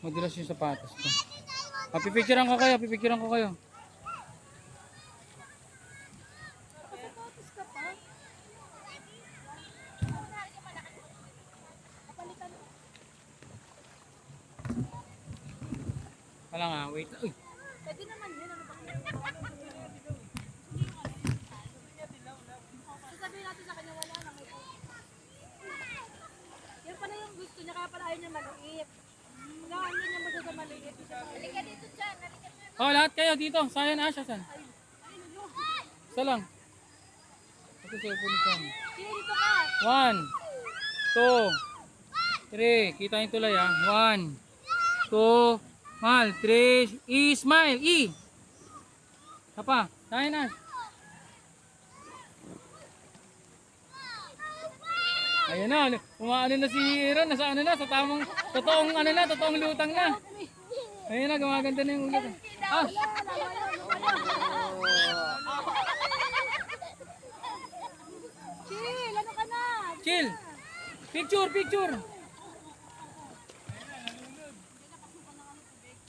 Madulas yung sapatos ko. Pipicturean ko kayo, pipicturean ko kayo. Nakasapatos ka pa? Wala nga, wait. Uy. Pwede naman yun. Ano ba? Sasabihin natin sa kanya wala na. Yan pala yung gusto niya, kaya pala ayaw niya maliit. Magawa niya mo sa maliit. Halika dito dyan. Oh, lahat kayo dito. Saan Asha? Saan? Isa lang. Ito sa ipon ko. Sino dito ka? 1, 2, 3. Kita yung tulay ah. 1, 2, Mal, 3. Smile. Isa pa. Saan Ash? Ayan na, umaano na si Aaron, nasa ano na, sa tamang, totoong ano na, totoong lutang na. Ayan na, gumaganda na yung ulo. Ah! Chill, ano ka na? Chill! Picture, picture!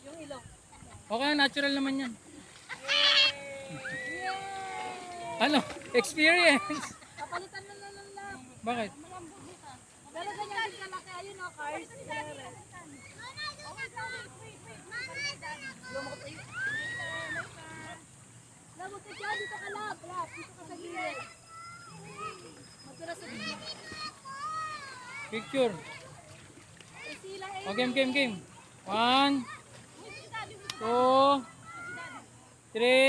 Yung ilong. Okay, natural naman yan. Ano? Experience! Kapalitan mo na lang lang. Bakit? Pero ganyan din kalaki. Ayun o, cars. Labuti siya, dito ka lab. Dito ka sa gilid. Magtira sa gilid. Picture. Sila eh. O, game. 1, 2, 3.